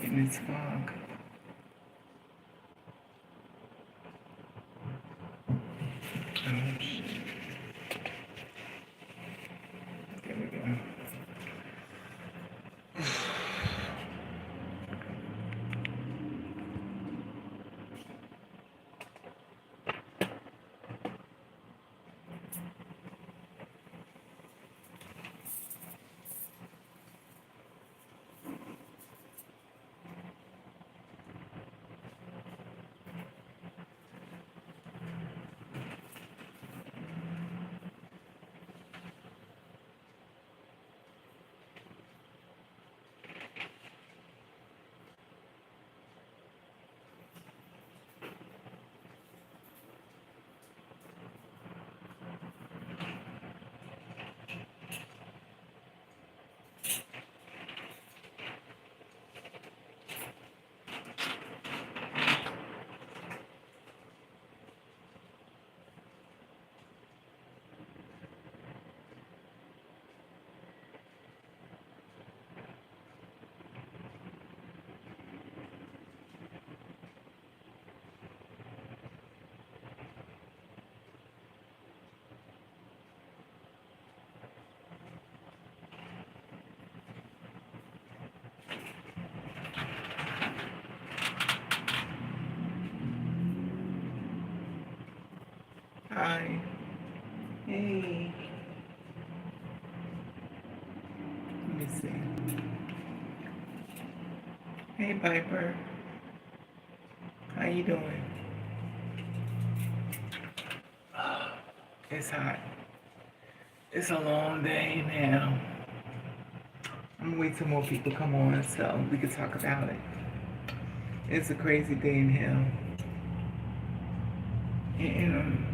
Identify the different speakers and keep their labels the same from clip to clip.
Speaker 1: in this fog. Oh, shit. There we go. Hi. Hey. Let me see. Hey, Piper. How you doing? It's hot. It's a long day now. I'm gonna wait till more people come on so we can talk about it. It's a crazy day in hell. And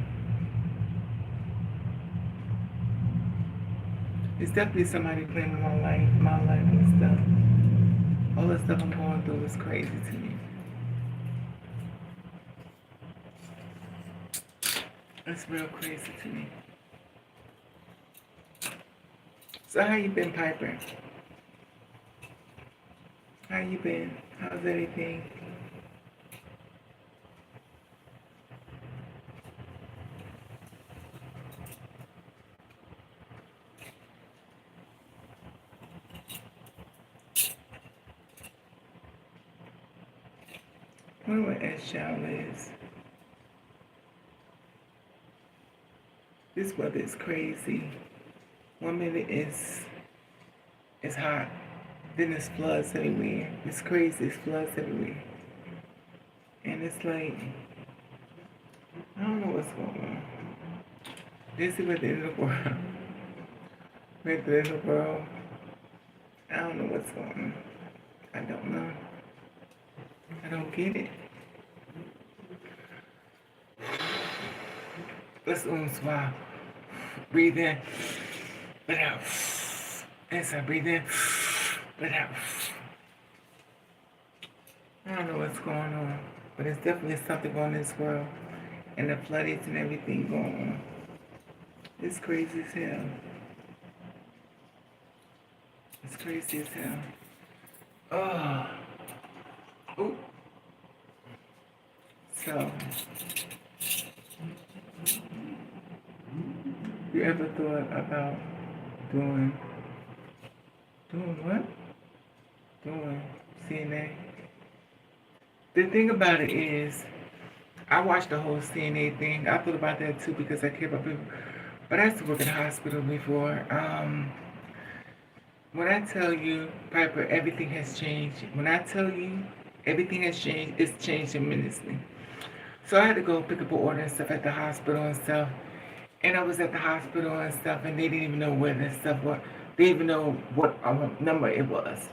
Speaker 1: it's definitely somebody claiming my life and stuff. All the stuff I'm going through is crazy to me. It's real crazy to me. So how you been, Piper? How you been? How's everything? I wonder what S-Chow is. This weather is crazy. 1 minute it's hot, then it's floods everywhere. It's crazy, it's floods everywhere. And it's like, I don't know what's going on. This is at the end of the world. We're at the end of the world. I don't know what's going on. I don't know. I don't get it. Let's swallow. Breathe in, let out. Inside, breathe in, let out. I don't know what's going on, but it's definitely something going on in this world. And the floodings and everything going on. It's crazy as hell. It's crazy as hell. Oh. Ooh. So, you ever thought about doing what? Doing CNA? The thing about it is, I watched the whole CNA thing. I thought about that too because I care about people. But I used to work in a hospital before. When I tell you, Piper, everything has changed. When I tell you everything has changed, it's changed tremendously. So I had to go pick up an order and stuff at the hospital and stuff. And I was at the hospital and stuff, and they didn't even know where this stuff was. They didn't even know what number it was.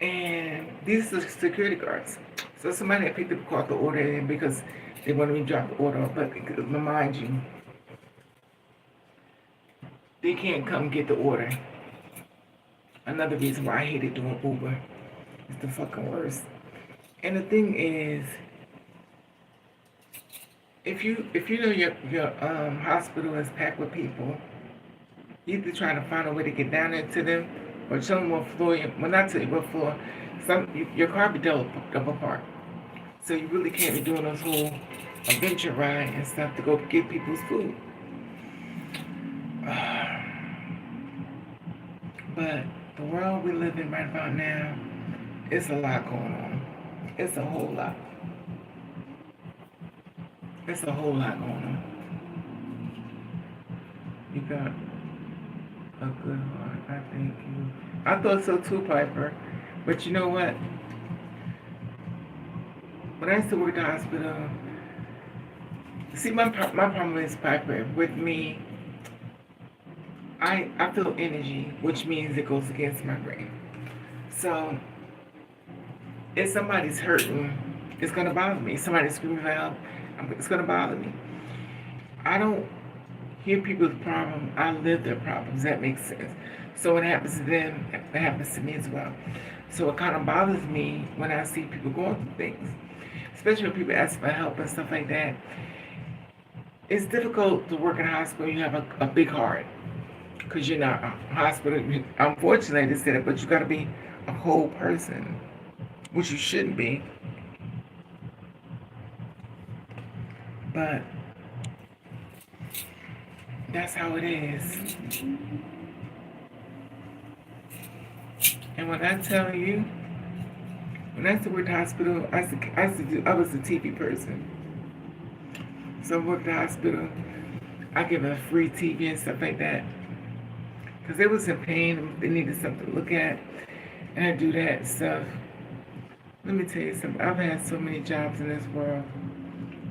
Speaker 1: And these are security guards. So somebody had picked up called the order in because they wanted me to drop the order off. But mind you, they can't come get the order. Another reason why I hated doing Uber. It's the fucking worst. And the thing is, if you know your hospital is packed with people, you either trying to find a way to get down there to them, or chilling on the floor. Well, not till your floor. Your car be double apart. So you really can't be doing those whole adventure ride and stuff to go get people's food. But the world we live in right about now, it's a lot going on. It's a whole lot. It's a whole lot going on. You got a good heart, I thank you. I thought so too, Piper. But you know what? When I used to work at the hospital, see, my problem is, Piper, with me, I feel energy, which means it goes against my brain. So, if somebody's hurting, it's going to bother me. Somebody's screaming out, it's going to bother me. I don't hear people's problems, I live their problems. That makes sense. So when it happens to them, it happens to me as well. So it kind of bothers me when I see people going through things, especially when people ask for help and stuff like that. It's difficult to work in a hospital. You have a big heart because you're not a hospital. Unfortunately, they said it, but you got to be a whole person, which you shouldn't be. But that's how it is. And when I tell you, when I used to work at the hospital, I was a TV person. So I worked at the hospital, I give them free TV and stuff like that. Because they was in pain, they needed something to look at, and I do that stuff. Let me tell you something, I've had so many jobs in this world.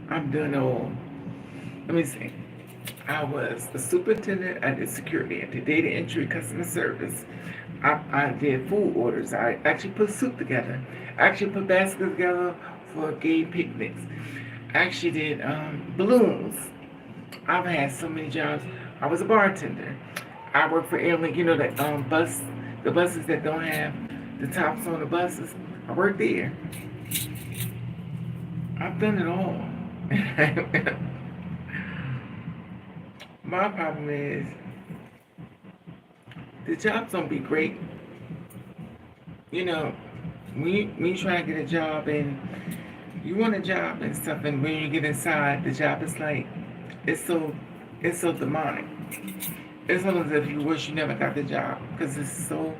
Speaker 1: I've done all. Let me see. I was a superintendent, I did security, I did data entry, customer service. I did food orders. I actually put soup together. I actually put baskets together for gay picnics. I actually did balloons. I've had so many jobs. I was a bartender. I worked for Airlink, you know, that the buses that don't have the tops on the buses. I worked there. I've done it all. My problem is, the jobs don't be great. You know, when you try to get a job and you want a job and stuff, and when you get inside, the job is like, it's so demonic. It's almost as if you wish you never got the job, because it's so,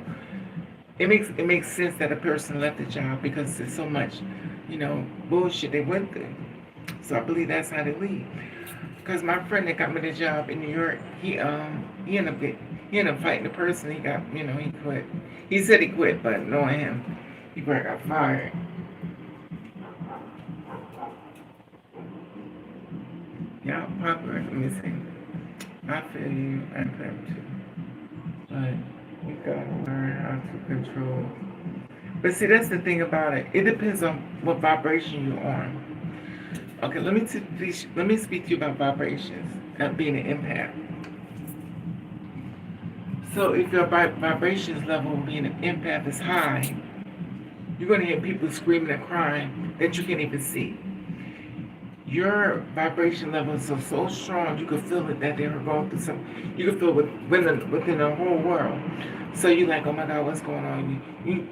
Speaker 1: it makes sense that a person left the job because there's so much, you know, bullshit they went through. So I believe that's how they leave. Because my friend that got me the job in New York, he ended up fighting the person. He got, you know, he quit. He said he quit, but knowing him, he probably got fired. Yeah, popular. Let me see. I feel you. I feel too. But you gotta learn how to control. But see, that's the thing about it. It depends on what vibration you're on. Okay, let me speak to you about vibrations and being an empath. So if your vibrations level being an empath is high, you're going to hear people screaming and crying that you can't even see. Your vibration levels are so strong, you can feel it that they were going through something. You can feel within the whole world. So you're like, oh my God, what's going on?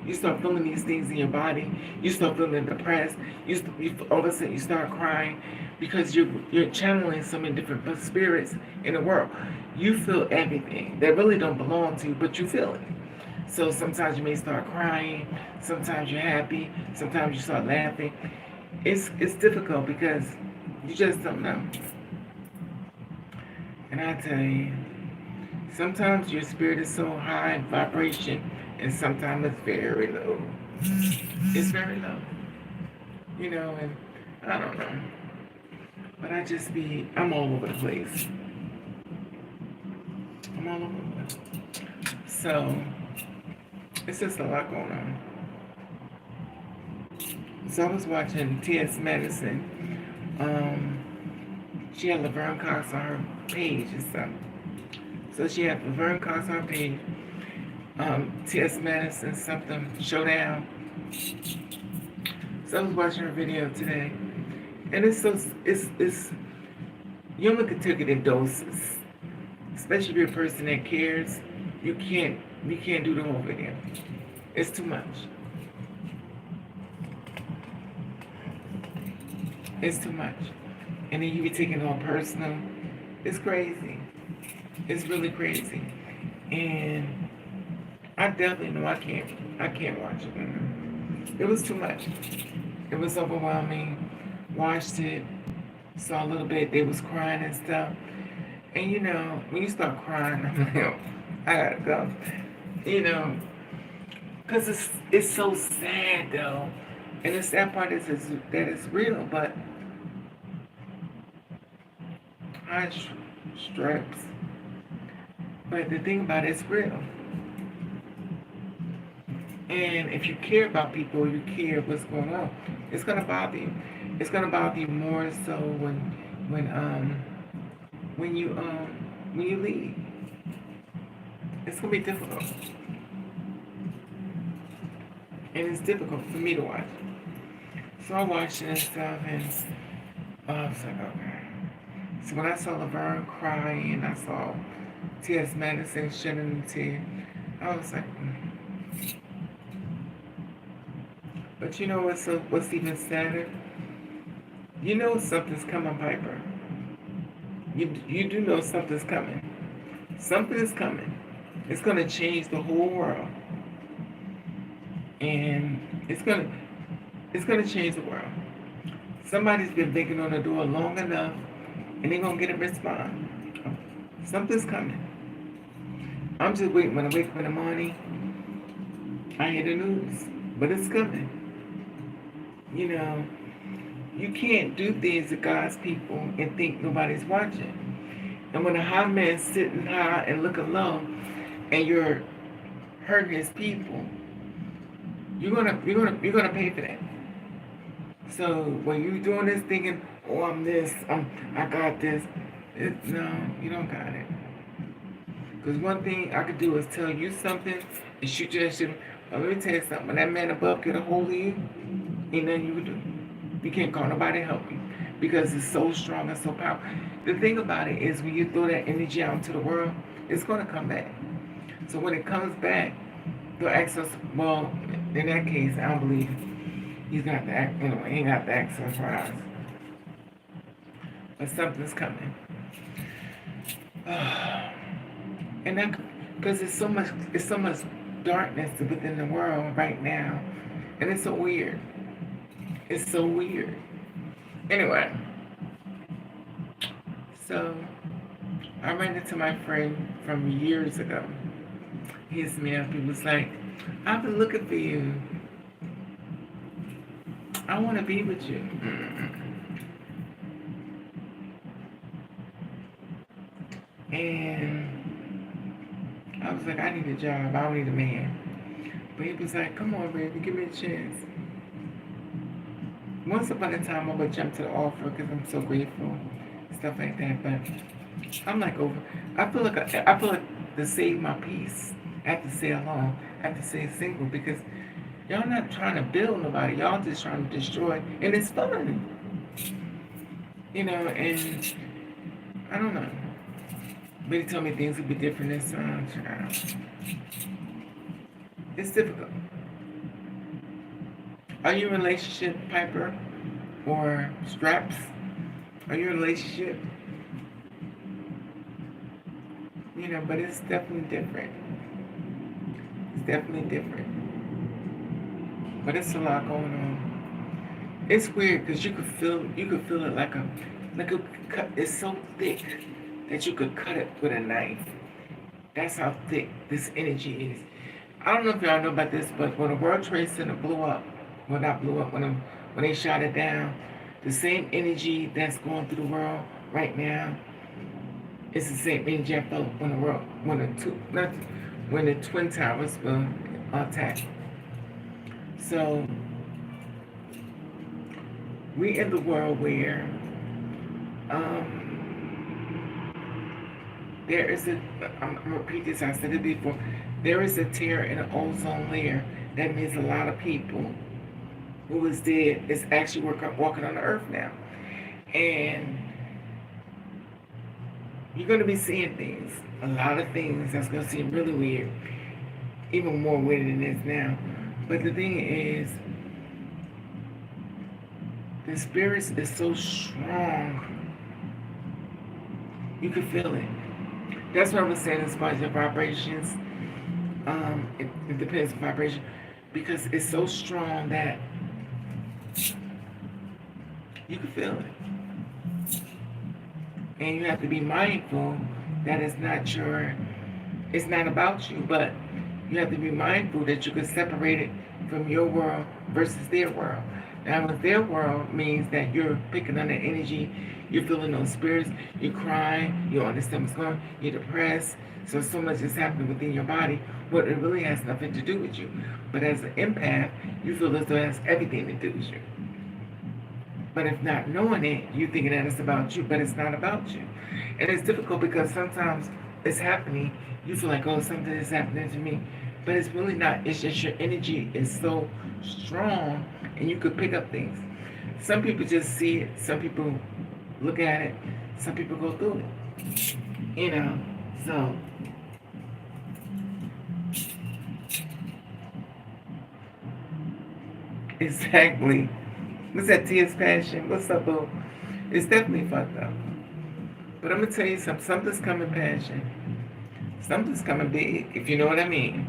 Speaker 1: You start feeling these things in your body. You start feeling depressed. All of a sudden you start crying because you're channeling so many different spirits in the world. You feel everything that really don't belong to you, but you feel it. So sometimes you may start crying. Sometimes you're happy. Sometimes you start laughing. It's difficult because you just don't know. And I tell you, sometimes your spirit is so high in vibration, and sometimes it's very low. It's very low. You know, and I don't know. But I'm all over the place. I'm all over the place. So, it's just a lot going on. So I was watching T.S. Madison. She had Laverne Cox on her page and stuff. So she had Laverne Cox on her page. T.S. Madison something showdown. So I was watching her video today, and it's you only can take it in doses. Especially if you're a person that cares, you can't You can't do the whole video. It's too much. It's too much. And then you be taking it all personal. It's crazy. It's really crazy. And I definitely know I can't watch it. It was too much. It was overwhelming. Watched it, saw a little bit. They was crying and stuff. And you know, when you start crying, I'm like, I gotta go. You know, because it's so sad though. And the sad part is that it's real, but high stripes. But the thing about it's real. And if you care about people, you care what's going on, it's gonna bother you. It's gonna bother you more so when when you when you leave. It's gonna be difficult. And it's difficult for me to watch. So I watched it and stuff, and I was like, okay. So when I saw Laverne crying, I saw T.S. Madison shedding a tear, I was like, But you know what's even sadder? You know something's coming, Piper. You do know something's coming. Something is coming. It's gonna change the whole world, and it's gonna change the world. Somebody's been begging on the door long enough, and they're gonna get a response. Something's coming. I'm just waiting. When I wake up in the morning, I hear the news, but it's coming. You know, you can't do things to God's people and think nobody's watching. And when a high man's sitting high and looking low, and you're hurting his people, you're gonna pay for that. So when you're doing this, thinking, "Oh, I'm this, I got this," no, you don't got it. Because one thing I could do is tell you something and shoot you that shit. But let me tell you something. When that man above get a hold of you, ain't nothing you can do. You can't call nobody to help you because it's so strong and so powerful. The thing about it is when you throw that energy out into the world, it's going to come back. So when it comes back, they'll ask us, well, in that case, I don't believe he's got the act, anyway, he ain't got the access for us. But something's coming. And that, because it's so much darkness within the world right now. And it's so weird. It's so weird. Anyway, so I ran into my friend from years ago. He hit me up. He was like, I've been looking for you. I want to be with you. And I was like, I need a job. I don't need a man. But he was like, come on, baby, give me a chance. Once upon a time, I would jump to the offer because I'm so grateful, stuff like that. But I'm like over. I feel like to save my peace, I have to stay alone. I have to stay single because y'all not trying to build nobody. Y'all just trying to destroy, and it's fun. You know, and I don't know. But he told me things would be different this time. It's difficult. Are you in a relationship, Piper? Or Straps? Are you in a relationship? You know, but it's definitely different. It's definitely different. But it's a lot going on. It's weird because you could feel it like it's so thick that you could cut it with a knife. That's how thick this energy is. I don't know if y'all know about this, but when the World Trade Center blew up, well not blew up, when they shot it down, the same energy that's going through the world right now, it's the same energy I felt when the Twin Towers were attacked. So we in the world where there is I'm gonna repeat this, I said it before, there is a tear in the ozone layer. That means a lot of people who was dead is actually walking on the earth now. And you're going to be seeing things, a lot of things that's going to seem really weird. even more weirder than it is now. But the thing is, the spirits is so strong, you can feel it. That's what I was saying as far as your vibrations. It depends on vibration because it's so strong that you can feel it. And you have to be mindful that it's not about you, but you have to be mindful that you can separate it from your world versus their world. Now, with their world means that you're picking on that energy, you're feeling those spirits, you're crying, you don't understand what's going on, you're depressed. So much is happening within your body, but it really has nothing to do with you. But as an empath, you feel as though it has everything to do with you. But if not knowing it, you thinking that it's about you, but it's not about you. And it's difficult because sometimes it's happening, you feel like, oh, something is happening to me. But it's really not. It's just your energy is so strong and you could pick up things. Some people just see it, some people look at it, some people go through it. You know, so exactly. What's that Tia's passion? What's up, boo? It's definitely fucked up. But I'm gonna tell you something. Something's coming, passion. Something's coming big, if you know what I mean.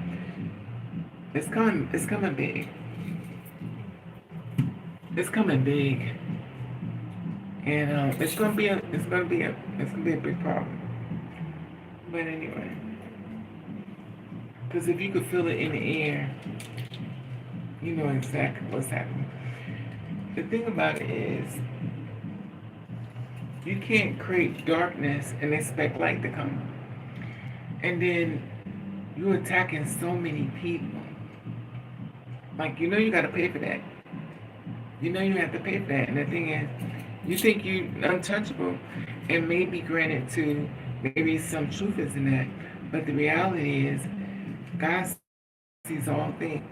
Speaker 1: It's coming. It's coming big. It's coming big, and it's gonna be a big problem. But anyway, because if you could feel it in the air, you know exactly what's happening. The thing about it is, you can't create darkness and expect light to come. And then you're attacking so many people. Like, you know you gotta pay for that. You know you have to pay for that. And the thing is, you think you're untouchable and maybe granted to maybe some truth is in that. But the reality is, God sees all things.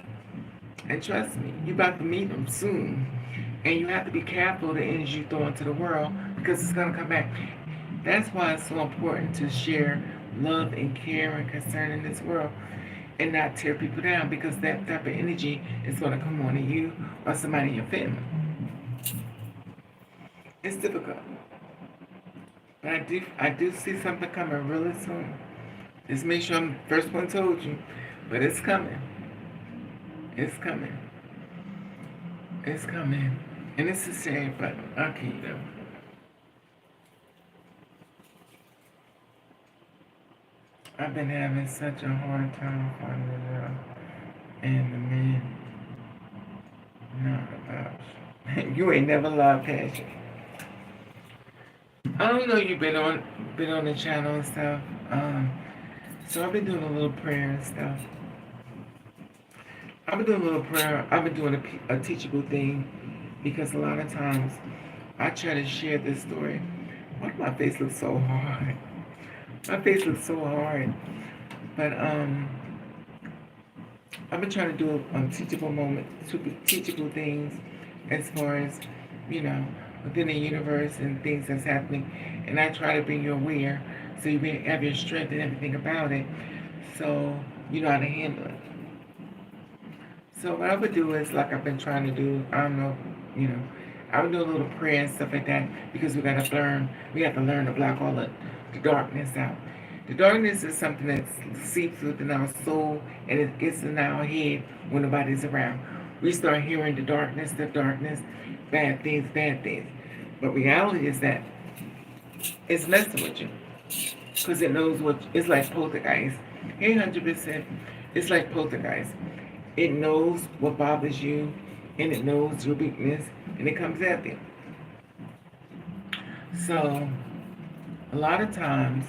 Speaker 1: And trust me, you're about to meet him soon. And you have to be careful of the energy you throw into the world because it's going to come back. That's why it's so important to share love and care and concern in this world and not tear people down because that type of energy is going to come on to you or somebody in your family. It's difficult. But I do see something coming really soon. Just make sure I'm the first one told you. But it's coming. It's coming. It's coming. And it's a shame, but I'll keep them. I've been having such a hard time finding a job. And the man, not about you. You ain't never loved passion. I don't know you've been on the channel and stuff. So I've been doing a little prayer and stuff. I've been doing a little prayer. I've been doing a teachable thing because a lot of times I try to share this story. Why does my face look so hard? My face looks so hard. But I've been trying to do teachable moments, teachable things as far as, you know, within the universe and things that's happening. And I try to bring you aware so you have your strength and everything about it so you know how to handle it. So what I would do is like I've been trying to do, I don't know, you know, I would do a little prayer and stuff like that because we have to learn to block all the darkness out. The darkness is something that seeps within our soul and it gets in our head when nobody's around. We start hearing the darkness, bad things, bad things. But reality is that it's messing with you because it knows it's like poltergeist. 800%, it's like poltergeist. It knows what bothers you and it knows your weakness and it comes at you. So a lot of times,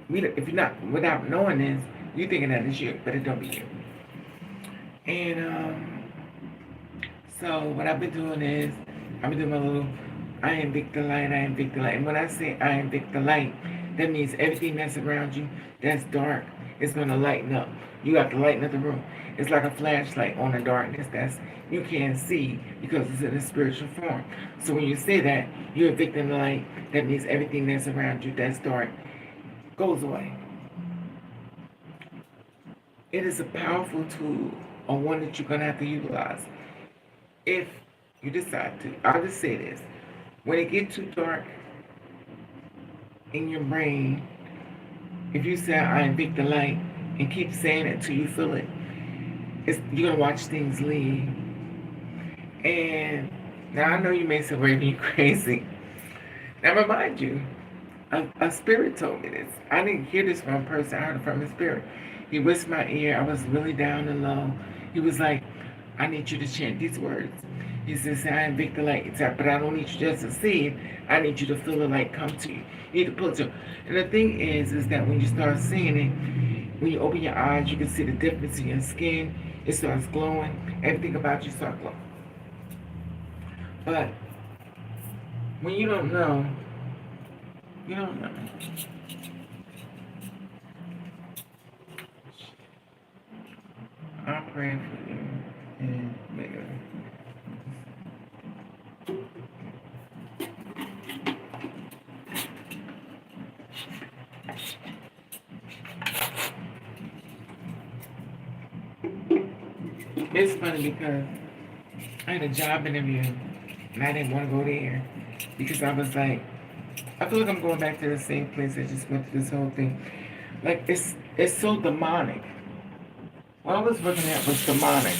Speaker 1: if you're not without knowing this, you're thinking that it's you, but it don't be you. And so what I've been doing is I've been doing my little I invoke the light, I invoke the light. And when I say I invoke the light, that means everything that's around you that's dark is gonna lighten up. You have to lighten up the room. It's like a flashlight on the darkness that's you can't see because it's in a spiritual form. So when you say that, you're evicting the light, that means everything that's around you that's dark goes away. It is a powerful tool, or one that you're going to have to utilize if you decide to. I'll just say this. When it gets too dark in your brain, if you say, I invoke the light, and keep saying it till you feel it, you're going to watch things leave. And now I know you may say, Raven, you crazy. Now remind you, a spirit told me this. I didn't hear this from a person. I heard it from a spirit. He whispered in my ear. I was really down and low. He was like, I need you to chant these words. He says, I invoke the light. But I don't need you just to see it. I need you to feel the light come to you. You need to pull it to you. And the thing is that when you start seeing it, when you open your eyes, you can see the difference in your skin. It starts glowing. Everything about you starts glowing. But when you don't know, you don't know. I'm praying for you and Mega. It's funny because I had a job interview and I didn't want to go there because I was like, I feel like I'm going back to the same place I just went through this whole thing. Like, it's so demonic. What I was looking at was demonic.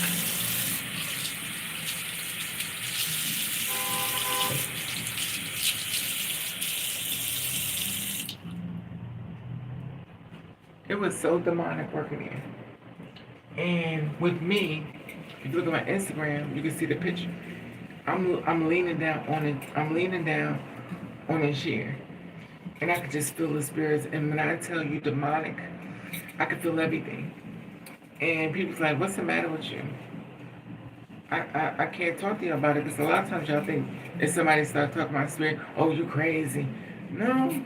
Speaker 1: It was so demonic working here. And with me, if you look at my Instagram, you can see the picture. I'm leaning down on it. I'm leaning down on a chair, and I could just feel the spirits. And when I tell you demonic, I could feel everything. And people's like, "What's the matter with you?" I can't talk to you about it because a lot of times y'all think if somebody starts talking about spirit, oh, you crazy. No,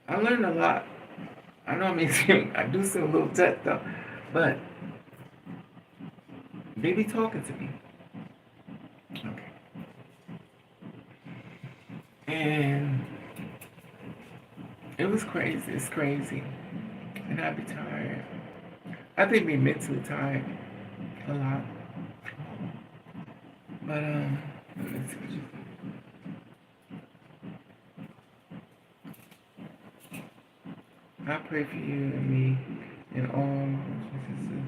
Speaker 1: I learned a lot. I know I do seem a little tough though, but they be talking to me. Okay. And it was crazy. It's crazy. And I'd be tired. I think be mentally tired a lot. But let me see what you think. I pray for you and me and all Jesus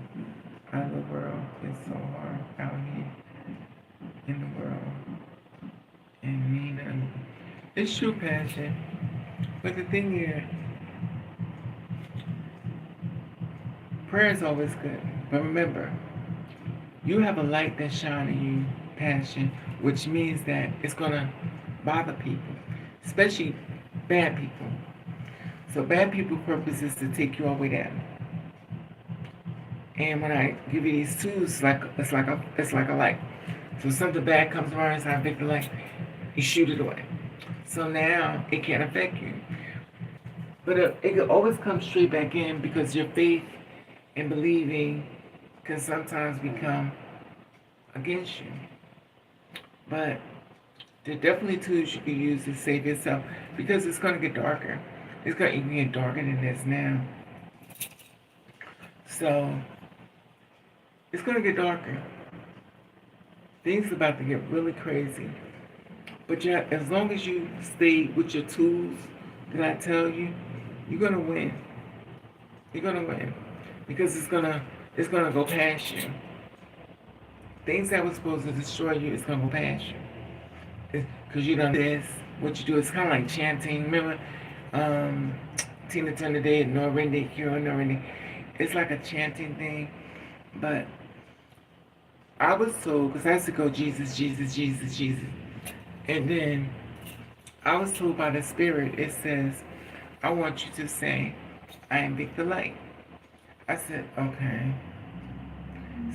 Speaker 1: out of the world. It's so hard out here in the world. And me and it's true passion. But the thing is, prayer is always good. But remember, you have a light that's shining you, passion, which means that it's going to bother people, especially bad people. So bad people's purpose is to take you all the way down. And when I give you these tools, it's like a light. So something bad comes around, it's not a big light. You shoot it away. So now it can't affect you. But it can always come straight back in because your faith and believing can sometimes become against you. But there are definitely tools you can use to save yourself because it's going to get darker. It's going to even get darker than it is now. So it's going to get darker. Things are about to get really crazy. But as long as you stay with your tools that I tell you, you're going to win. You're going to win. Because it's gonna go past you. Things that were supposed to destroy you, it's gonna go past you. Because you done this, what you do is kind of like chanting. Remember, Tina Turner did, Norinde, Kira, Norinde. It's like a chanting thing. But I was told, because I used to go Jesus, Jesus, Jesus, Jesus. And then I was told by the Spirit, it says, I want you to say, I am the light. I said, okay.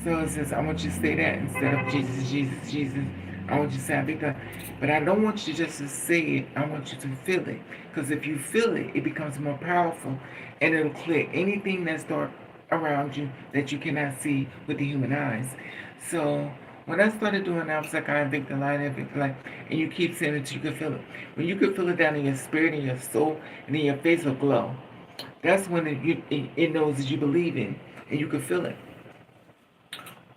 Speaker 1: So it says, I want you to say that instead of Jesus, Jesus, Jesus. I want you to say, I'm Victor. But I don't want you just to say it. I want you to feel it. Because if you feel it, it becomes more powerful. And it'll clear anything that's dark around you that you cannot see with the human eyes. So when I started doing that, I was like, I invoke the light, and you keep saying it till you can feel it. When you can feel it down in your spirit and your soul, and then your face will glow. That's when it knows that you believe in, and you can feel it.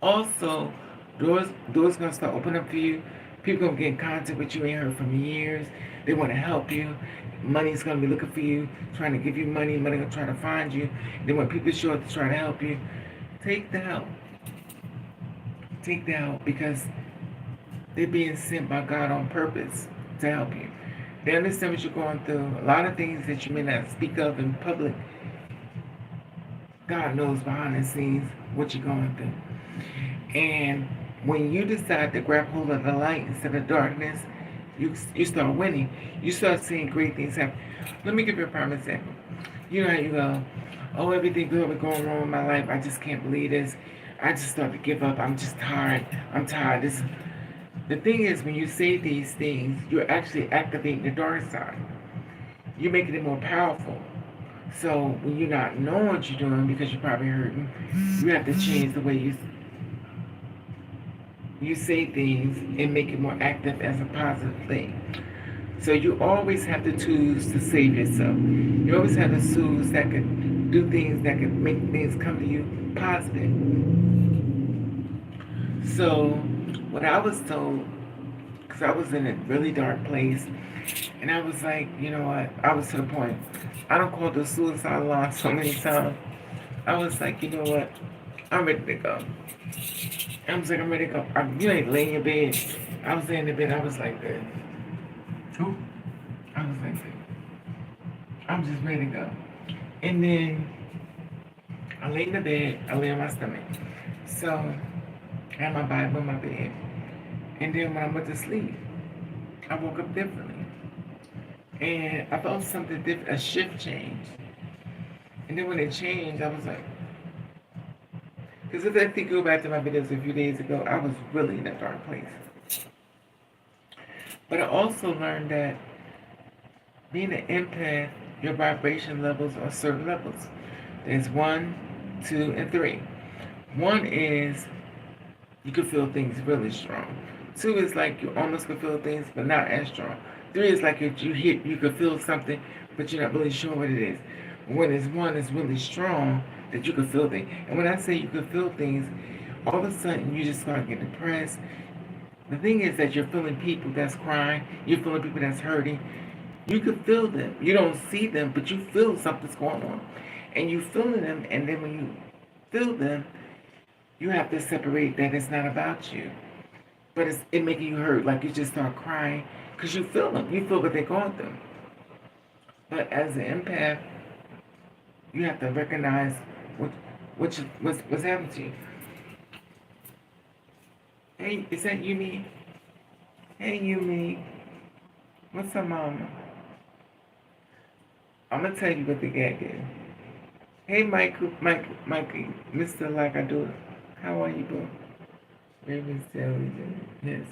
Speaker 1: Also, doors gonna start opening up for you. People gonna get in contact with you ain't heard from years. They want to help you. Money's gonna be looking for you, trying to give you money. Money gonna try to find you. Then when people show up to try to help you, take the help. Take the help because they're being sent by God on purpose to help you. They understand what you're going through. A lot of things that you may not speak of in public, God knows behind the scenes what you're going through. And when you decide to grab hold of the light instead of darkness, you start winning. You start seeing great things happen. Let me give you a prime example. You know how you go, oh, everything good was going wrong in my life. I just can't believe this. I just start to give up. I'm just tired. I'm tired. The thing is, when you say these things, you're actually activating the dark side. You're making it more powerful. So when you're not knowing what you're doing because you're probably hurting, you have to change the way you say things and make it more active as a positive thing. So you always have the tools to save yourself. You always have the tools that could do things that could make things come to you positive. So what I was told, because I was in a really dark place, and I was like, you know what? I was to the point. I don't call the suicide line so many times. I was like, you know what? I'm ready to go. I was like, I'm ready to go. You ain't laying in your bed. I was laying in the bed. I was like, good. Ooh. I was like, good. I'm just ready to go. And then I lay in the bed. I lay on my stomach. So I had my Bible in my bed. And then when I went to sleep, I woke up differently. And I felt something different, a shift change. And then when it changed, I was like, because if I think go back to my videos a few days ago, I was really in a dark place. But I also learned that being an empath, your vibration levels are certain levels. There's 1, 2, and 3. 1 is you can feel things really strong. 2 is like you almost can feel things, but not as strong. 3 is like you can feel something, but you're not really sure what it is. When it's 1 is really strong, that you can feel things. And when I say you can feel things, all of a sudden you just start getting depressed. The thing is that you're feeling people that's crying, you're feeling people that's hurting. You can feel them. You don't see them, but you feel something's going on. And you feeling them, and then when you feel them, you have to separate that it's not about you. But it making you hurt, like you just start crying, because you feel them. You feel what they're going through. But as an empath, you have to recognize what's happening to you. Hey, is that you, me? Hey, you, me. What's up, mama? I'm gonna tell you what the GaG is. Hey, Mikey, Mr. Like I Do It. How are you, bro? Raven's yes.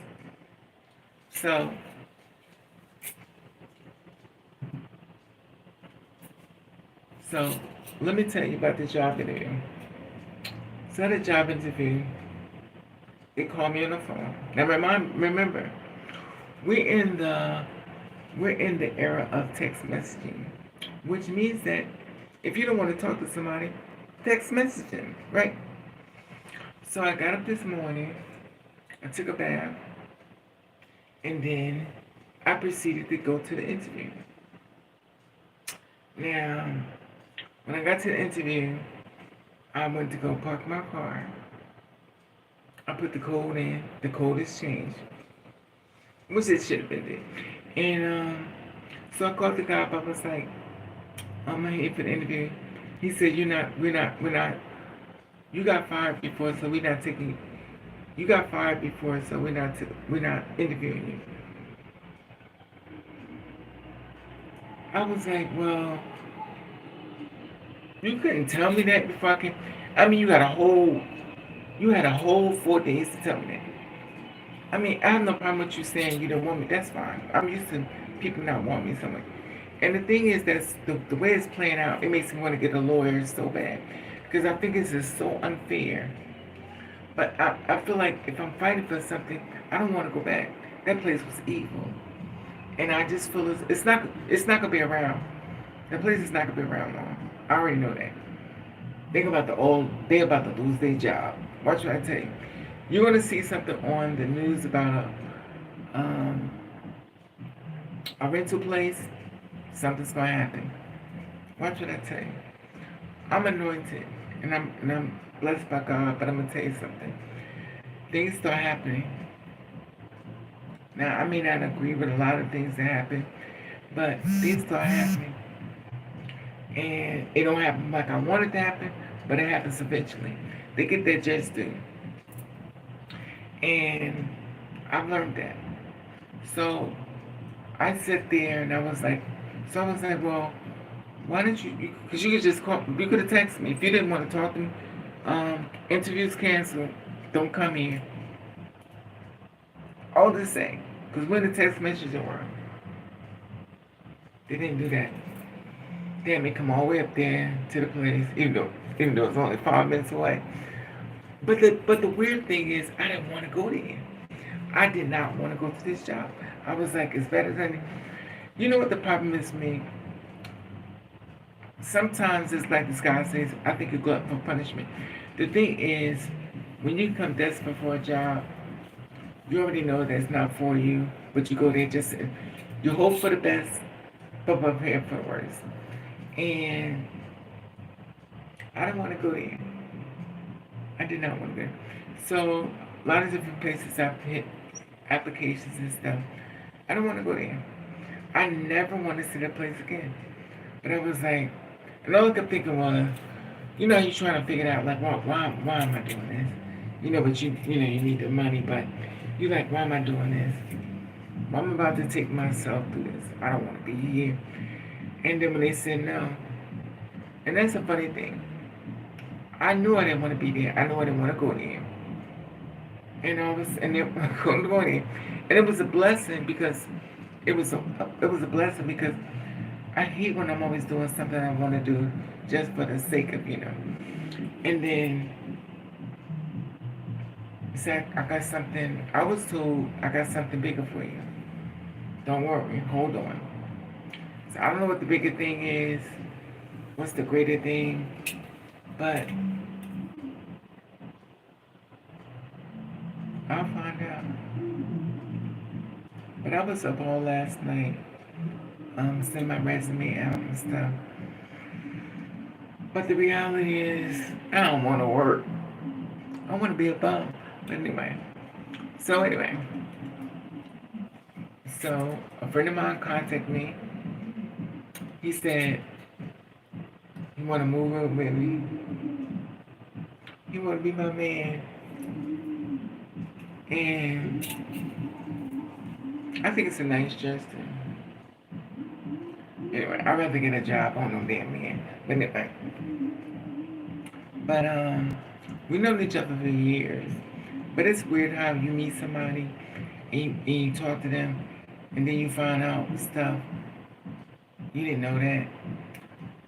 Speaker 1: So, let me tell you about the job interview. So, at a job interview, they called me on the phone. Now, remember, we're in the era of text messaging, which means that if you don't want to talk to somebody, text message them, right? So I got up this morning, I took a bath, and then I proceeded to go to the interview. Now, when I got to the interview, I went to go park my car. I put the code in. The code has changed, which it should have been there. And so I called the guy up. I was like, I'm here for the interview. He said, we're not. You got fired before, so we're not taking. You got fired before, so we're not interviewing you. I was like, well, you couldn't tell me that before I came. I mean, you had a whole 4 days to tell me that. I mean, I have no problem with you saying you don't want me. That's fine. I'm used to people not wanting me so much. And the thing is that the way it's playing out, it makes me want to get a lawyer so bad. Because I think it's just so unfair. But I feel like if I'm fighting for something, I don't want to go back. That place was evil. And I just feel it's not going to be around. That place is not going to be around long. I already know that. They about to lose their job. Watch what I tell you. You're gonna see something on the news about um, a rental place. Something's gonna happen. Watch what I tell you. I'm anointed and I'm blessed by God, but I'm gonna tell you something. Things start happening. Now I may not agree with a lot of things that happen, but things start happening. And it don't happen like I want it to happen, but it happens eventually. They get their just due. And I've learned that. So I sit there and I was like, well, why didn't you, because you could just call, you could have texted me. If you didn't want to talk to me, interviews canceled, don't come here. All the same. Because when the text messages were, they didn't do that. They had me come all the way up there to the place, even though it's only 5 minutes away. But the weird thing is, I didn't want to go there. I did not want to go to this job. I was like, it's better than. You know what the problem is, me? Sometimes it's like this guy says, I think you go up for punishment. The thing is, when you come desperate for a job, you already know that it's not for you, but you go there just, you hope for the best, but prepare for the worst. And I didn't want to go there. I did not want to go. So a lot of different places I've hit applications and stuff. I don't want to go there. I never want to see that place again. But I was like, and all I kept thinking was, you're trying to figure it out, like, why am I doing this? But you need the money, but you're like, why am I doing this? Well, I'm about to take myself through this. I don't want to be here. And then when they said no, and that's a funny thing. I knew I didn't want to be there. I knew I didn't want to go there. And then I couldn't go there. And it was a blessing because I hate when I'm always doing something I want to do just for the sake of. And then said, I was told I got something bigger for you. Don't worry, hold on. So I don't know what the bigger thing is, what's the greater thing, but I'll find out. But I was up all last night, sending my resume out and stuff. But the reality is, I don't want to work. I want to be a bum. But anyway. So a friend of mine contacted me. He said he want to move in with me. He want to be my man. And I think it's a nice gesture. Anyway, I'd rather get a job on no damn man. But anyway. But we known each other for years. But it's weird how you meet somebody and you talk to them and then you find out stuff. You didn't know that.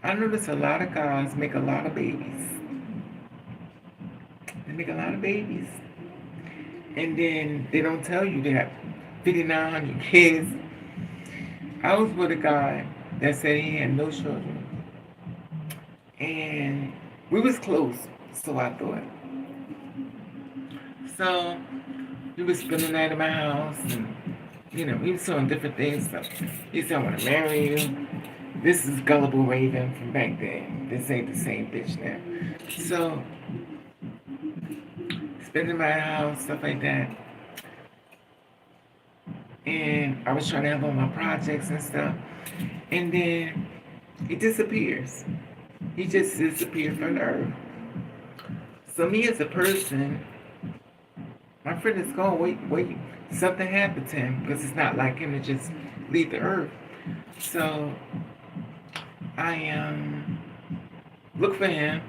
Speaker 1: I notice a lot of guys make a lot of babies. They make a lot of babies. And then they don't tell you they have 5,900 kids. I was with a guy that said he had no children. And we was close, so I thought. So he would spend the night at my house and he was doing different things. So he said, I want to marry you. This is gullible Raven from back then. This ain't the same bitch now. So spending my house, stuff like that. And I was trying to help on my projects and stuff. And then he disappears. He just disappeared from the earth. So me as a person, my friend is gone. Wait. Something happened to him because it's not like him to just leave the earth. So I look for him,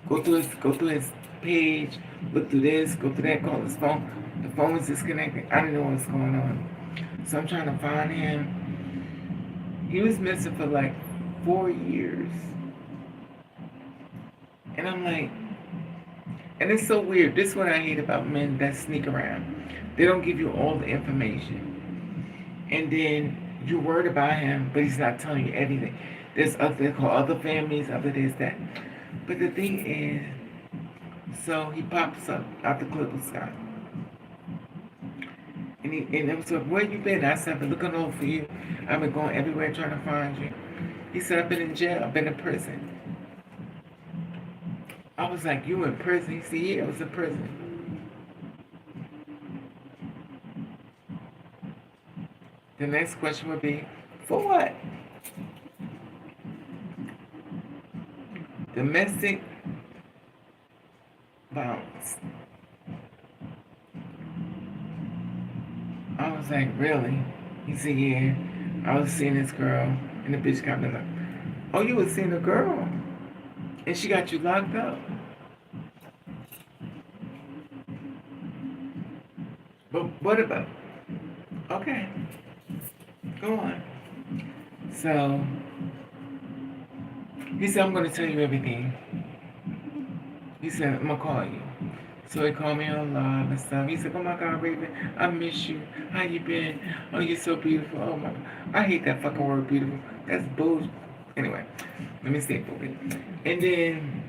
Speaker 1: go through his page, look through this, go through that, call his phone. The phone was disconnected. I didn't know what's going on. So I'm trying to find him. He was missing for like 4 years. And I'm like, and it's so weird. This is what I hate about men that sneak around. They don't give you all the information. And then you're worried about him, but he's not telling you everything. There's other, they call other families, other this, that. But the thing is, so he pops up out the clear sky. And it was like, where you been? I said, I've been looking over for you. I've been going everywhere trying to find you. He said, I've been in jail. I've been in prison. I was like, you in prison? He said, yeah, I was in prison. The next question would be, for what? Domestic violence. I was like, really? He said, yeah. I was seeing this girl, and the bitch got me like, oh, you was seeing a girl? And she got you locked up? But what about? Okay, go on. So, he said, I'm going to tell you everything. He said, I'm going to call you. So he called me on live and stuff. He said, oh my God, Raven, I miss you. How you been? Oh, you're so beautiful. Oh my God. I hate that fucking word beautiful. That's bullshit. Anyway, let me stay for it. And then,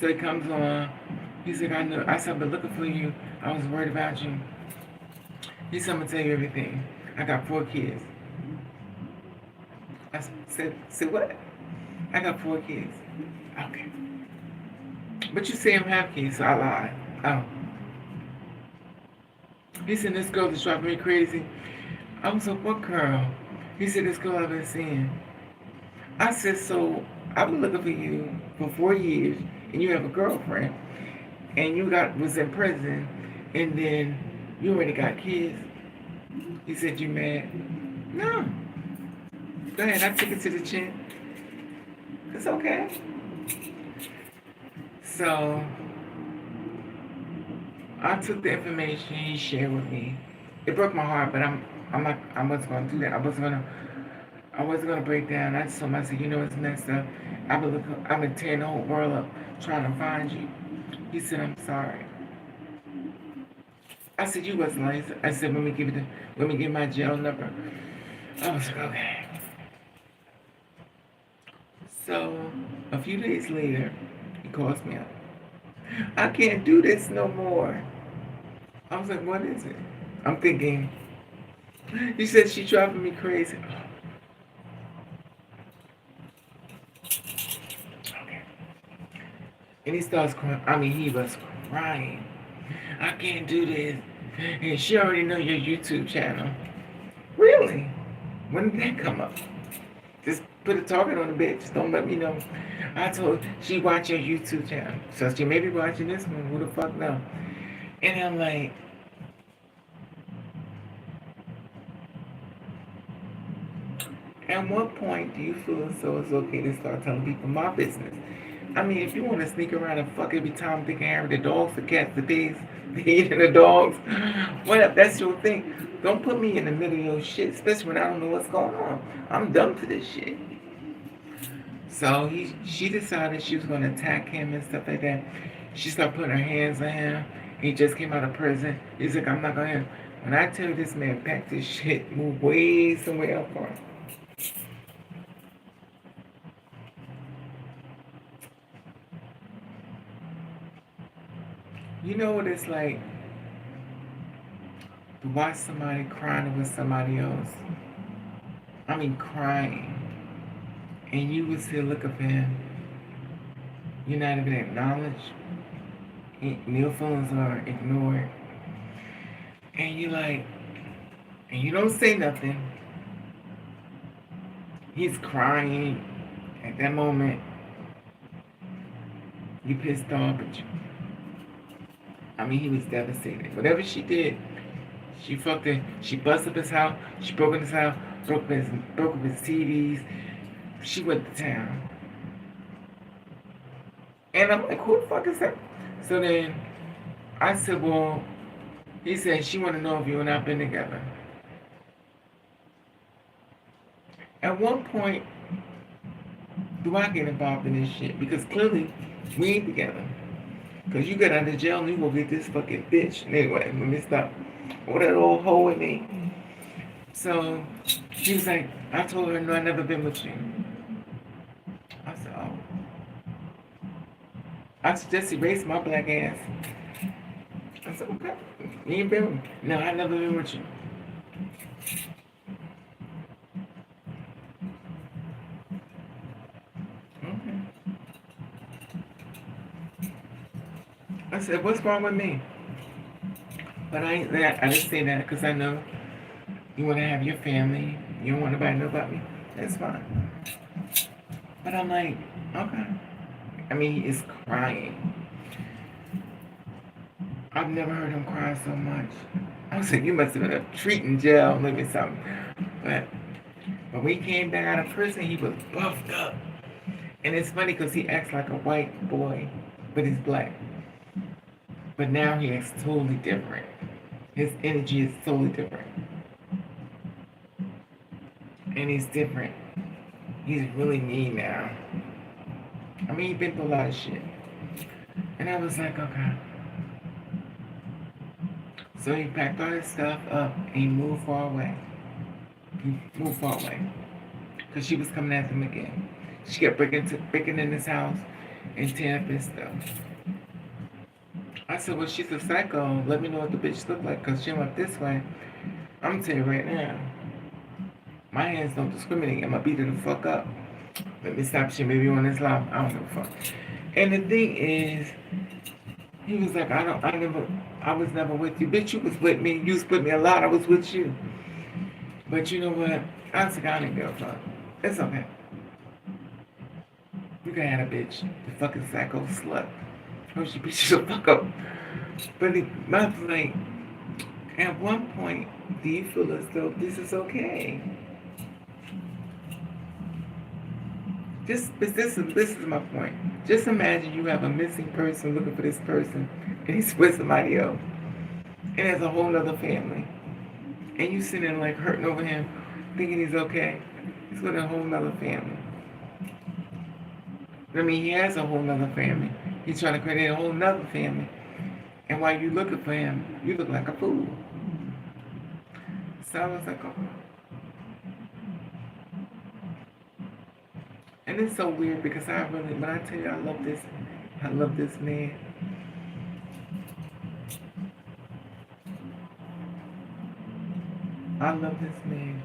Speaker 1: so he comes on. He said, I know. I said, I've been looking for you. I was worried about you. He said, I'm going to tell you everything. I got 4 kids. I said what? I got 4 kids. Okay. But you say I don't have kids, so I lied. Oh. He said, this girl is driving me crazy. I was like, what girl? He said, this girl I've been seeing. I said, so I've been looking for you for 4 years, and you have a girlfriend, and you was in prison, and then you already got kids. He said, you mad? No. Go ahead, I took it to the chin. It's okay. So I took the information he shared with me. It broke my heart, but I wasn't gonna do that. I wasn't gonna break down. I just told him, I said, you know, it's messed up. I've been tearing the whole world up trying to find you. He said, I'm sorry. I said, you wasn't lying. I said, let me give my jail number. I was like, okay. So a few days later, he calls me up. I can't do this no more. I was like, what is it? I'm thinking, he said, she's driving me crazy. Okay. And he starts crying. I mean, he was crying. I can't do this. And she already know your YouTube channel. Really? When did that come up? Just put a target on the bitch. Don't let me know. I told her, she watch your YouTube channel. So she may be watching this one. Who the fuck know? And I'm like, at what point do you feel as though it's okay to start telling people my business? I mean, if you want to sneak around and fuck every time they can have the dogs, the cats, the pigs, the eating the dogs, whatever, that's your thing. Don't put me in the middle of your shit, especially when I don't know what's going on. I'm dumb for this shit. So she decided she was going to attack him and stuff like that. She started putting her hands on him. He just came out of prison. He's like, I'm not going to. When I tell you this man packed his shit, moved way somewhere else for him. You know what it's like to watch somebody crying with somebody else? I mean, crying. And you would still look up him. You're not even acknowledged. And your feelings are ignored. And you like, and you don't say nothing. He's crying. At that moment, you pissed off at you. I mean, he was devastated. Whatever she did, she fucked it. She busted up his house. She broke in his house. Broke up his TVs. She went to town. And I'm like, who the fuck is that? So then I said, well, he said, she want to know if you and I been together. At one point, do I get involved in this shit? Because clearly, we ain't together. Because you got out of jail and you gonna get this fucking bitch. Anyway, let me stop. Or that old hoe in me. So, she was like, I told her, no, I never been with you. I just erased my black ass. I said, okay, you ain't been with me. No, I never been with you. Okay. I said, what's wrong with me? But I didn't say that because I know you want to have your family. You don't want nobody to know about me. That's fine. But I'm like, okay. I mean, he is crying. I've never heard him cry so much. I was like, you must have been a treat in jail, maybe something. But when we came back out of prison, he was buffed up. And it's funny because he acts like a white boy, but he's black. But now he acts totally different. His energy is totally different. And he's different. He's really mean now. I mean, he's been through a lot of shit. And I was like, okay. So he packed all his stuff up and he moved far away. He moved far away. Because she was coming after him again. She kept breaking in his house and tearing up his stuff. I said, well, she's a psycho. Let me know what the bitch look like because she went this way. I'm going to tell you right now. My hands don't discriminate. I'm going to beat her the fuck up. Let me stop shit. Maybe on this live. I don't give a fuck. And the thing is, he was like, I was never with you. Bitch, you was with me. You was with me a lot. I was with you. But you know what? I was like, I don't give a fuck. It's okay. You can have a bitch. The fucking psycho slut. Oh, she beat you the fuck up. But I was like, at one point, do you feel as though this is okay? This is my point. Just imagine you have a missing person looking for this person, and he's with somebody else, and there's a whole nother family, and you sitting there like hurting over him, thinking he's okay. He's with a whole nother family. I mean, he has a whole nother family. He's trying to create a whole nother family, and while you looking for him, you look like a fool. So I was like, oh. And it's so weird because when I tell you I love this man. I love this man.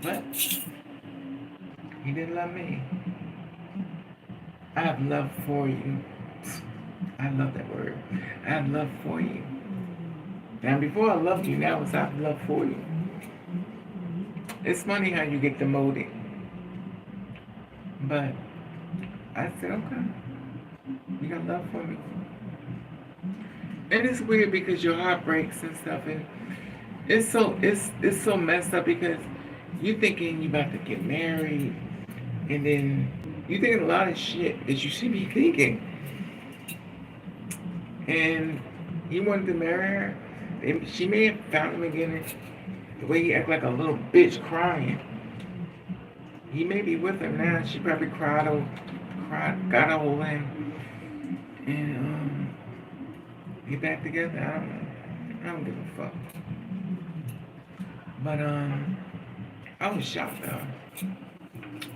Speaker 1: But he didn't love me. I have love for you. I love that word. I have love for you. Now before I loved you, now it's I have love for you. It's funny how you get demoted. But I said, okay, you got love for me. And it's weird because your heart breaks and stuff, and it's so messed up because you thinking you about to get married, and then you thinking a lot of shit that you should be thinking. And he wanted to marry her. And she may have found him again. The way he act like a little bitch crying. He may be with her now. She probably got a hold of him, and get back together. I don't know. I don't give a fuck. But I was shocked though.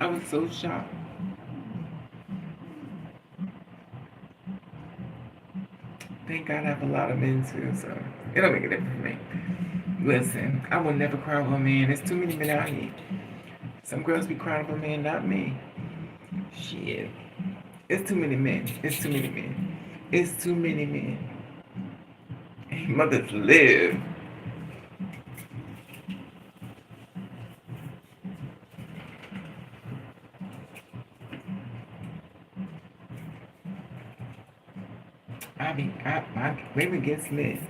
Speaker 1: I was so shocked. Thank God I have a lot of men too, so it don't make a difference for me. Listen, I will never cry over a man. There's too many men out here. Some girls be crying over a man, not me. Shit. It's too many men. It's too many men. It's too many men. Hey, mothers live. My women gets lit.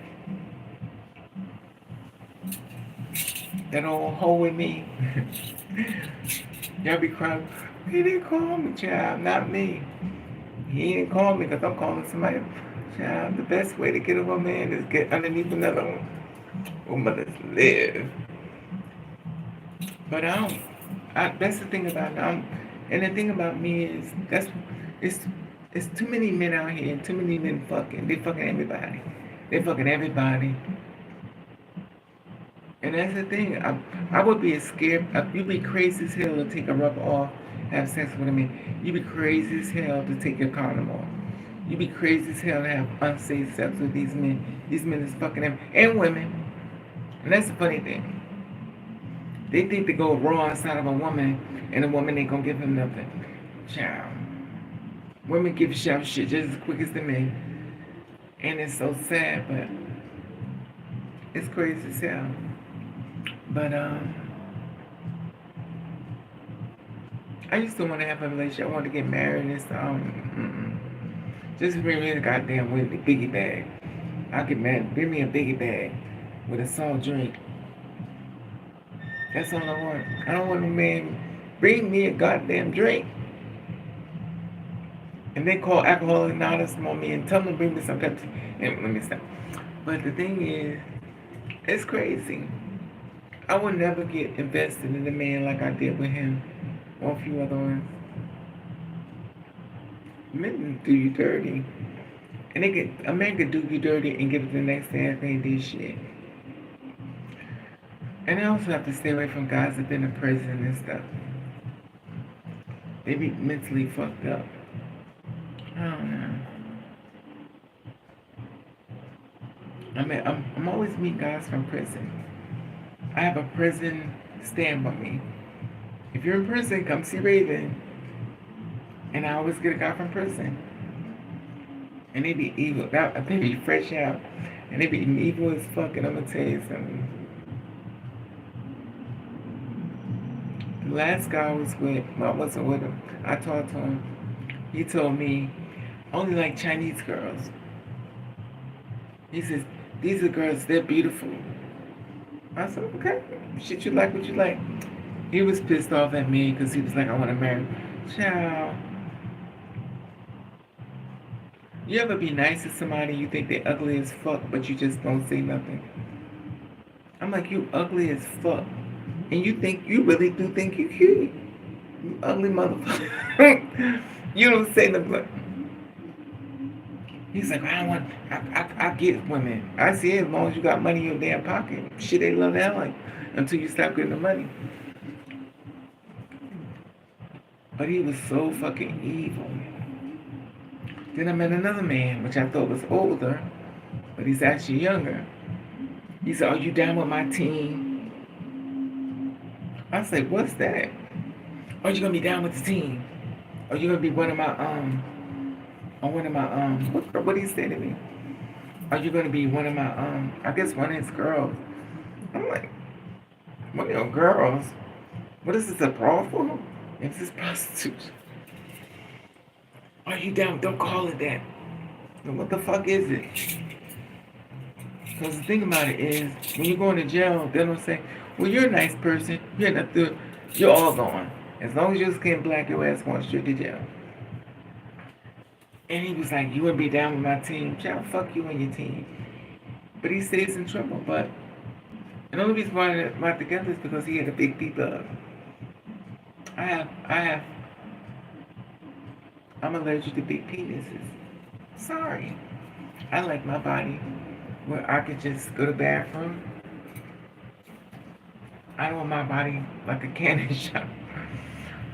Speaker 1: That old hoe in me. Y'all be crying. He didn't call me, child, not me. He didn't call me because I'm calling somebody. Child, the best way to get over a man is get underneath another one. Oh, mothers live. But I don't. That's the thing about it. And the thing about me is it's it's too many men out here and too many men fucking. They fucking everybody. They fucking everybody. And that's the thing. I would be scared. You'd be crazy as hell to take a rubber off, have sex with a man. You'd be crazy as hell to take your condom off. You'd be crazy as hell to have unsafe sex with these men. These men is fucking them and women. And that's the funny thing. They think they go raw inside of a woman, and a woman ain't gonna give him nothing. Child. Women give shit just as quick as the men. And it's so sad, but it's crazy as hell. But I used to want to have a relationship. I wanted to get married and stuff. Just bring me a goddamn biggie bag. I'll get married. Bring me a biggie bag with a salt drink. That's all I want. I don't want a man bring me a goddamn drink. And they call Alcoholics Anonymous on me and tell them to bring me some Pepsi. And let me stop. But the thing is, it's crazy. I would never get invested in a man like I did with him or a few other ones. Men do you dirty. And a man could do you dirty and give it the next day after they did shit. And I also have to stay away from guys that been in prison and stuff. They be mentally fucked up. I don't know. I'm always meeting guys from prison. I have a prison stand by me. If you're in prison, come see Raven. And I always get a guy from prison. And they be evil. They be fresh out. And they be evil as fuck. And I'm gonna tell you something. The last guy I was with, well, I wasn't with him. I talked to him. He told me, only like Chinese girls. He says, these are girls, they're beautiful. I said, okay, shit, you like what you like. He was pissed off at me because he was like, I want to marry. Child. You ever be nice to somebody you think they ugly as fuck, but you just don't say nothing? I'm like, you ugly as fuck. And you really do think you cute. You ugly motherfucker. You don't say nothing. He's like, I get women. I see it as long as you got money in your damn pocket. Shit, they love that like until you stop getting the money. But he was so fucking evil. Then I met another man, which I thought was older, but he's actually younger. He said, are you down with my team? I said, what's that? Are you gonna be down with the team? Are you gonna be one of my what did he say to me? Are you gonna be one of my I guess one of his girls? I'm like, one of your girls? What is this, a brothel? Is this prostitution? Are you down? Don't call it that. Then what the fuck is it? Because the thing about it is, when you go into jail, they don't say, well, you're a nice person. You're all gone. As long as your skin black, your ass going straight to jail. And he was like, you wouldn't be down with my team. Child, fuck you and your team. But he stays in trouble. But the only reason why they're not together is because he had a big B-bug. I'm allergic to big penises. Sorry. I like my body where I could just go to the bathroom. I don't want my body like a cannon shot.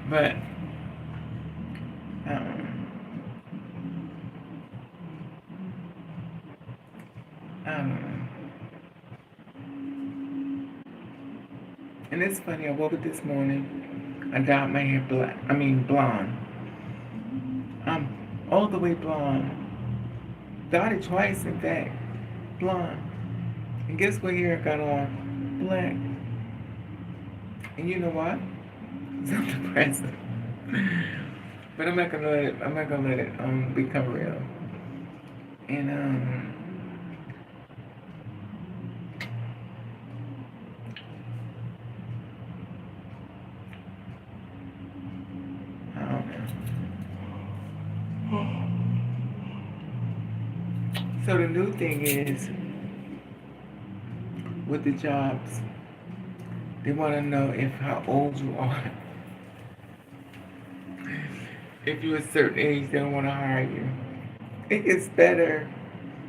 Speaker 1: But I don't know. And it's funny, I woke up this morning, I dyed my hair blonde. I'm all the way blonde. Dyed it twice, in fact. Blonde. And guess what hair I got on? Black. And you know what? I'm depressed. But I'm not gonna let it become real. And I don't know. So the new thing is with the jobs, they want to know how old you are. If you're a certain age, they don't want to hire you. It gets better.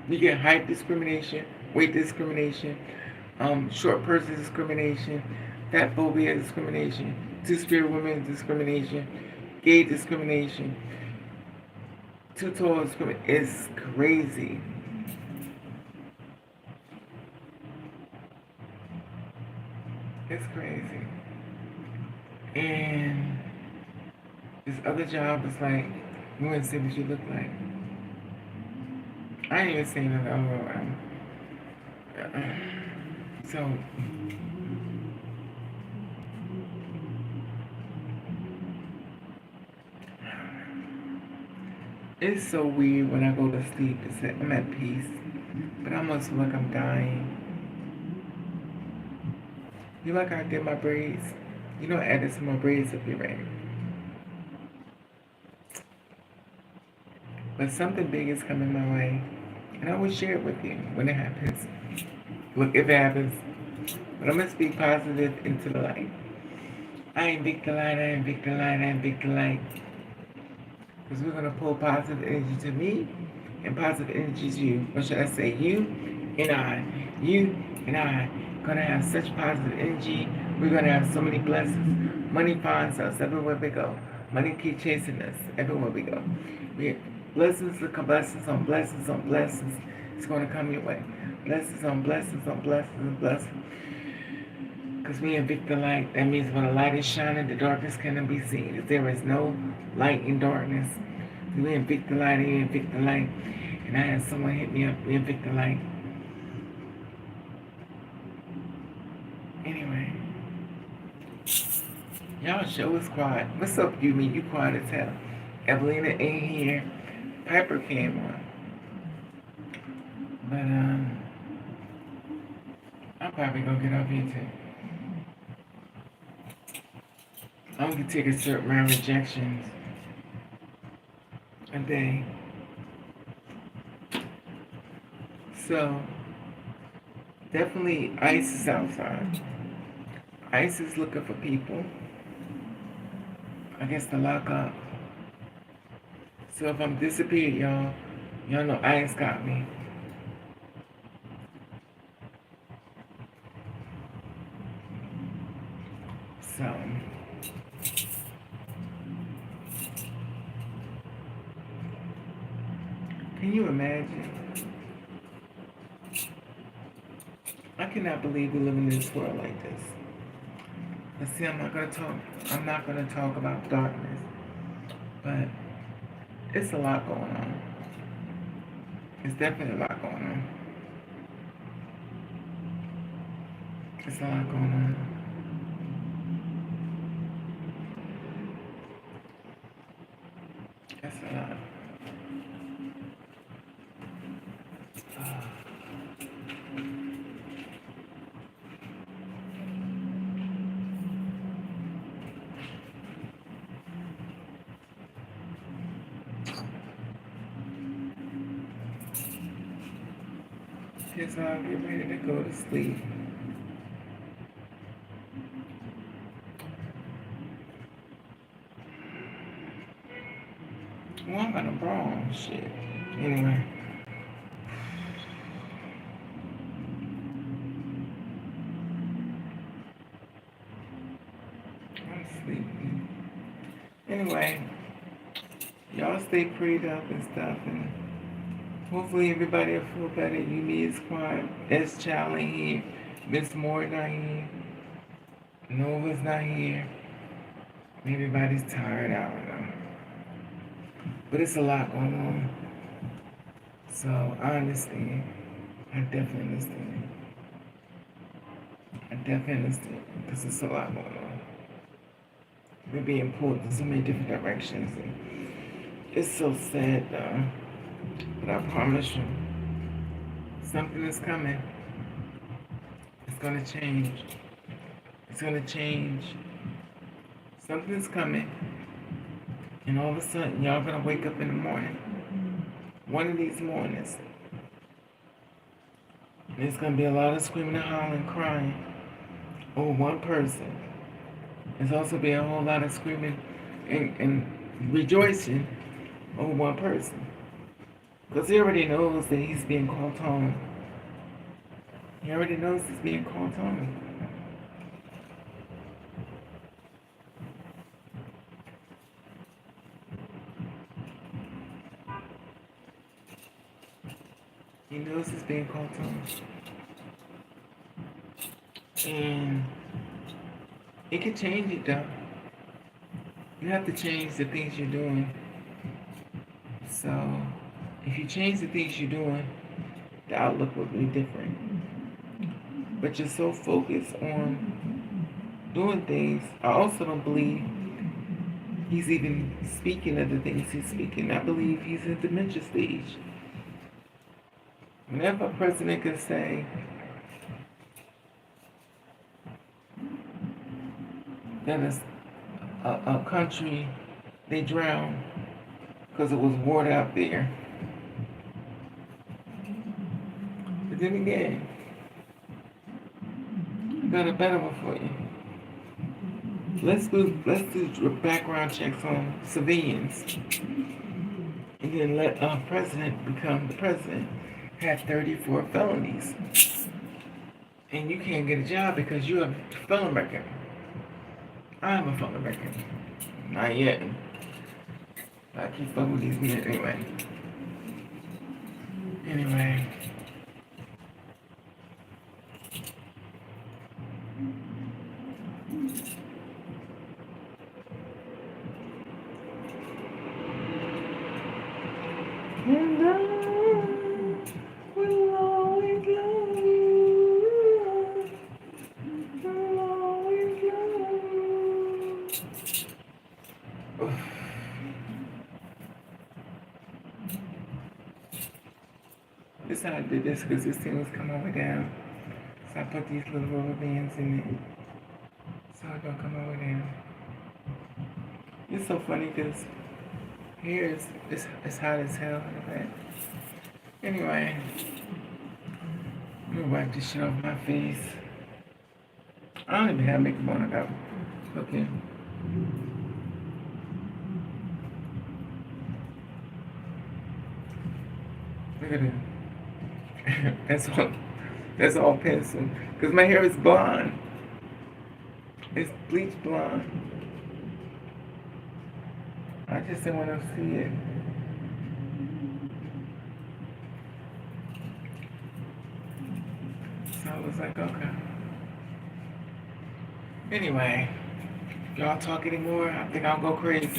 Speaker 1: You get height discrimination, weight discrimination, Short person discrimination, fat phobia discrimination, two-spirit women discrimination, gay discrimination, two-tone discrimination. It's crazy. It's crazy. And this other job is like, we want to see what you look like. I ain't even saying that so it's so weird when I go to sleep. It's like I'm at peace, but I almost feel like I'm dying. You like how I did my braids? You know, I added some more braids up here, right? But something big is coming my way, and I will share it with you when it happens. Look, if it happens. But I'm gonna speak positive into the light. I invoke the light, I invoke the light, I invoke the light. Because we're gonna pull positive energy to me and positive energy to you. Or should I say you and I? You and I gonna have such positive energy. We're gonna have so many blessings. Money finds us everywhere we go. Money keep chasing us everywhere we go. We blessings on blessings on blessings. It's gonna come your way. Blessings on blessings on blessings and blessings. Because we invoke the light. That means when the light is shining, the darkness cannot be seen. If there is no light in darkness, we invoke the light, we invoke the light. And I had someone hit me up, we invoke the light. Anyway, y'all show is quiet. What's up, you mean? You quiet as hell. Evelina ain't here. Piper came on. But, I'm probably gonna get off here too. I'm gonna take a certain amount of rejections a day. So, definitely ICE is outside. ICE is looking for people, I guess, to lock up. So if I'm disappeared, y'all know ICE got me. So, can you imagine? I cannot believe we live in this world like this. But see, I'm not gonna talk about darkness. But it's a lot going on. It's definitely a lot going on. It's a lot going on. That's a lot. Guess I'll get ready to go to sleep. Well, I'm gonna brawl. Shit. Anyway. I'm sleepy. Anyway, y'all stay prayed up and stuff, and hopefully everybody will feel better. You need is quiet. S. Child ain't here. Miss Moore not here. Nova's not here. Everybody's tired. I don't know. But it's a lot going on. So I understand. I definitely understand. I definitely understand. Because it's a lot going on. We're being pulled in so many different directions. And it's so sad though. But I promise you, something is coming. It's gonna change. It's gonna change. Something's coming. And all of a sudden, y'all gonna wake up in the morning. One of these mornings. And there's gonna be a lot of screaming and hollering, crying over one person. There's also be a whole lot of screaming and rejoicing over one person. Because he already knows that he's being called home. He already knows he's being called on. He knows he's being called on. And it can change it though. You have to change the things you're doing. So if you change the things you're doing, the outlook will be different. But you're so focused on doing things. I also don't believe he's even speaking of the things he's speaking. I believe he's in dementia stage. Whenever a president can say that it's a country, they drown because it was water out there. But then again, I got a better one for you. Let's do background checks on civilians, and then let a president become the president. Have 34 felonies, and you can't get a job because you have a felon record. I'm a felon record. Not yet. I keep fucking with these men anyway. Anyway. And I will always love you. Will always love you. This how I did this because this thing was coming over down. So I put these little rubber bands in it. So it don't come over down. It's so funny because here it's hot as hell in the back. Anyway, I'm gonna wipe this shit off my face. I don't even have makeup on. I got okay. Look at it. That's all pencil. Cause my hair is blonde. It's bleach blonde. I just didn't want to see it. So I was like, okay. Anyway, if y'all talk anymore, I think I'll go crazy.